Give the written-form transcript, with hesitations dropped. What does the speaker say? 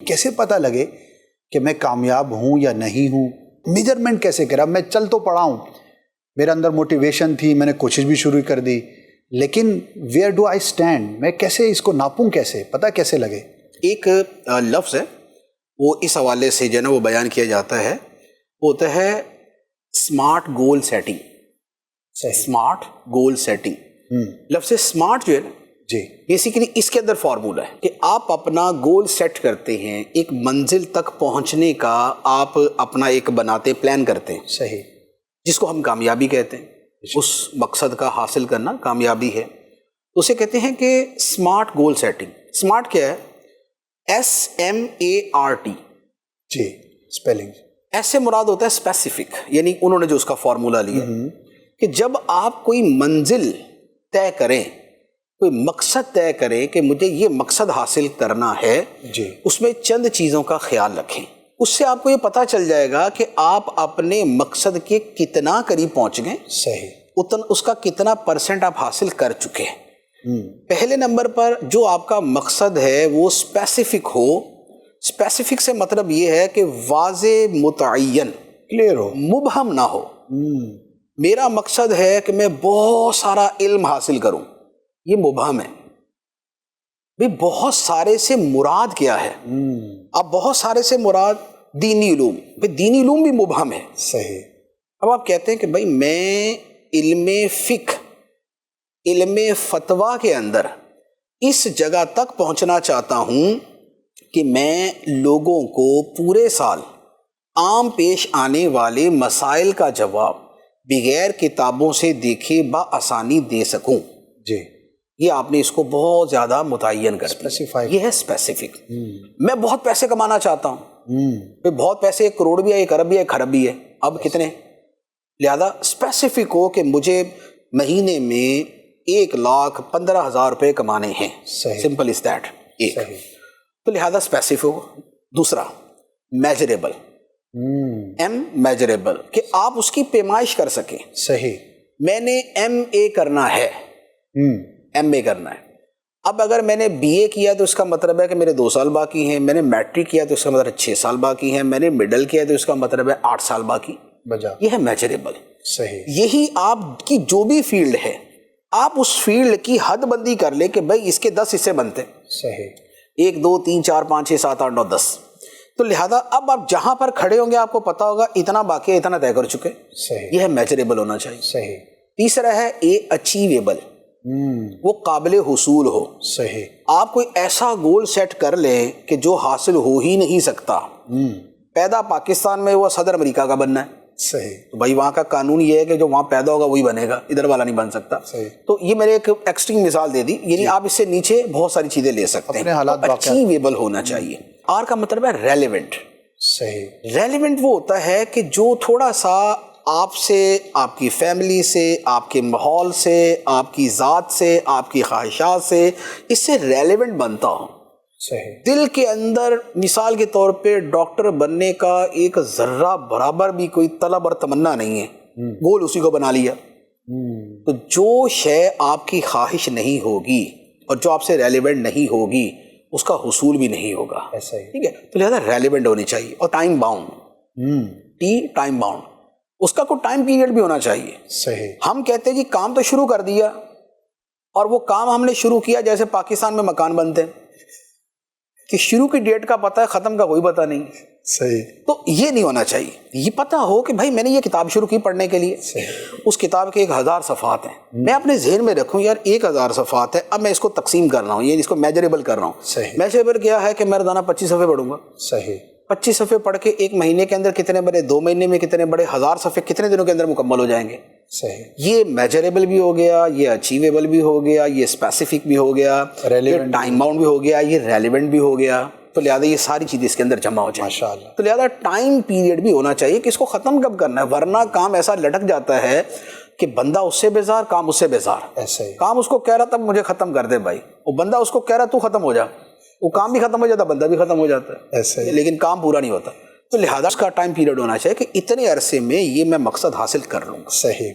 کیسے پتہ لگے کہ میں کامیاب ہوں یا نہیں ہوں؟ میجرمنٹ کیسے کرا؟ میں چل تو پڑا ہوں، میرے اندر موٹیویشن تھی، میں نے کوشش بھی شروع کر دی، لیکن ویئر ڈو آئی اسٹینڈ؟ میں کیسے اس کو ناپوں؟ کیسے پتہ کیسے لگے؟ ایک لفظ ہے وہ اس حوالے سے جو ہے نا وہ بیان کیا جاتا ہے، وہ ہوتا ہے smart goal setting. Smart goal setting. لفظ اسمارٹ جو ہے نا جی بیسیکلی اس کے اندر فارمولہ ہے کہ آپ اپنا گول سیٹ کرتے ہیں، ایک منزل تک پہنچنے کا آپ اپنا ایک بناتے پلان کرتے ہیں، صحیح، جس کو ہم کامیابی کہتے ہیں. اس مقصد کا حاصل کرنا کامیابی ہے. اسے کہتے ہیں کہ اسمارٹ گول سیٹنگ. اسمارٹ کیا ہے؟ SMART. جی اسپیلنگ. ایس سے مراد ہوتا ہے اسپیسیفک، یعنی انہوں نے جو اس کا فارمولہ لیا کہ جب آپ کوئی منزل طے کریں، کوئی مقصد طے کریں کہ مجھے یہ مقصد حاصل کرنا ہے، جی اس میں چند چیزوں کا خیال رکھیں. اس سے آپ کو یہ پتہ چل جائے گا کہ آپ اپنے مقصد کے کتنا قریب پہنچ گئے، صحیح، اس کا کتنا % آپ حاصل کر چکے ہیں. پہلے نمبر پر جو آپ کا مقصد ہے وہ اسپیسیفک ہو. اسپیسیفک سے مطلب یہ ہے کہ واضح، متعین، کلیئر ہو، مبہم نہ ہو. میرا مقصد ہے کہ میں بہت سارا علم حاصل کروں، یہ مبہم ہے. بھی بہت سارے سے مراد کیا ہے؟ اب بہت سارے سے مراد دینی علوم، بھی دینی علوم بھی مبہم ہے. صحیح. اب آپ کہتے ہیں کہ بھائی میں علم فقہ، علم فتویٰ کے اندر اس جگہ تک پہنچنا چاہتا ہوں کہ میں لوگوں کو پورے سال عام پیش آنے والے مسائل کا جواب بغیر کتابوں سے دیکھے بآسانی دے سکوں. جی یہ آپ نے اس کو بہت زیادہ متعین کر دیا. یہ ہے اسپیسیفک. میں بہت پیسے کمانا چاہتا ہوں، بہت پیسے، 1 کروڑ بھی ہے، 1 ارب بھی ہے، 1 ارب بھی ہے، اب کتنے؟ لہذا اسپیسیفک ہو کہ مجھے مہینے میں 1,15,000 روپے کمانے ہیں. Simple is that. ایک تو لہذا اسپیسیفک ہو. دوسرا میجریبل. میجریبل کہ آپ اس کی پیمائش کر سکیں. صحیح. میں نے MA کرنا ہے، MA کرنا ہے. اب اگر میں نے BA کیا تو اس کا مطلب ہے کہ میرے 2 سال باقی ہیں. میں نے میٹرک کیا تو اس کا مطلب 6 سال باقی ہیں. میں نے مڈل کیا تو اس کا مطلب ہے 8 سال باقی. یہ ہے میجریبل. صحیح. یہی آپ کی جو بھی فیلڈ ہے، آپ اس فیلڈ کی حد بندی کر لیں کہ بھائی اس کے 10 حصے بنتے ہیں. صحیح. 1 2 3 4 5 6 7 8 9 10. تو لہذا اب آپ جہاں پر کھڑے ہوں گے آپ کو پتا ہوگا اتنا باقی ہے، اتنا طے کر چکے. صحیح. یہ ہے میجریبل ہونا چاہیے. صحیح. تیسرا ہے اچیویبل، وہ قابل حصول ہو. صحیح. آپ کوئی ایسا گول سیٹ کر لیں کہ جو حاصل ہو ہی نہیں سکتا. پیدا پاکستان میں وہ صدر امریکہ کا بننا ہے. صحیح. تو بھائی وہاں کا قانون یہ ہے کہ جو وہاں پیدا ہوگا وہی بنے گا، ادھر والا نہیں بن سکتا. صحیح. تو یہ میں نے ایک ایکسٹریم مثال دے دی، یعنی آپ اس سے نیچے بہت ساری چیزیں لے سکتے ہیں. اچیویبل ہونا چاہیے. آر کا مطلب ہے ریلیونٹ. صحیح. ریلیونٹ وہ ہوتا ہے کہ جو تھوڑا سا آپ سے، آپ کی فیملی سے، آپ کے ماحول سے، آپ کی ذات سے، آپ کی خواہشات سے اس سے ریلیونٹ بنتا ہو. صحیح. دل کے اندر مثال کے طور پہ ڈاکٹر بننے کا ایک ذرہ برابر بھی کوئی طلب اور تمنا نہیں ہے، گول اسی کو بنا لیا. تو جو شے آپ کی خواہش نہیں ہوگی اور جو آپ سے ریلیونٹ نہیں ہوگی اس کا حصول بھی نہیں ہوگا. ٹھیک ہے. تو لہذا ریلیونٹ ہونی چاہیے. اور ٹائم باؤنڈ، ٹائم باؤنڈ، اس کا کوئی ٹائم پیریڈ بھی ہونا چاہیے. صحیح. ہم کہتے ہیں کہ کام تو شروع کر دیا اور وہ کام ہم نے شروع کیا جیسے پاکستان میں مکان بنتے ہیں کہ شروع کی ڈیٹ کا پتہ ہے، ختم کا کوئی پتہ نہیں. صحیح. تو یہ نہیں ہونا چاہیے. یہ پتہ ہو کہ بھائی میں نے یہ کتاب شروع کی پڑھنے کے لیے، اس کتاب کے 1000 صفحات ہیں، میں اپنے ذہن میں رکھوں یار 1000 صفحات ہے، اب میں اس کو تقسیم کر رہا ہوں، یہ اس کو میجریبل کر رہا ہوں. صحیح. میجریبل کیا ہے کہ میں روزانہ 25 صفحے پڑھوں گا. صحیح. 25 صفحے پڑھ کے 1 مہینے کے اندر کتنے بڑے، 2 مہینے میں کتنے بڑے، 1000 صفحے کتنے دنوں کے اندر مکمل ہو جائیں گے. صحیح. یہ میجریبل بھی ہو گیا، یہ اچیویبل بھی ہو گیا، یہ اسپیسیفک بھی ہو گیا، یہ ٹائم باؤنڈ بھی ہو گیا، یہ ریلیونٹ بھی ہو گیا. تو لہٰذا یہ ساری چیزیں اس کے اندر جمع ہو جائیں. ماشاءاللہ. تو لہٰذا ٹائم پیریڈ بھی ہونا چاہیے کہ اس کو ختم کب کرنا ہے، ورنہ کام ایسا لٹک جاتا ہے کہ بندہ اس سے بیزار، کام اس سے بیزار. ایسا ہی کام اس کو کہہ رہا تب مجھے ختم کر دے بھائی، وہ بندہ اس کو کہہ رہا تو ختم ہو جا، وہ کام بھی ختم ہو جاتا، بندہ بھی ختم ہو جاتا ہے. ایسا ہی. لیکن کام پورا نہیں ہوتا. تو لہٰذا اس کا ٹائم پیریڈ ہونا چاہیے کہ اتنے عرصے میں یہ میں مقصد حاصل کر لوں گا. صحیح.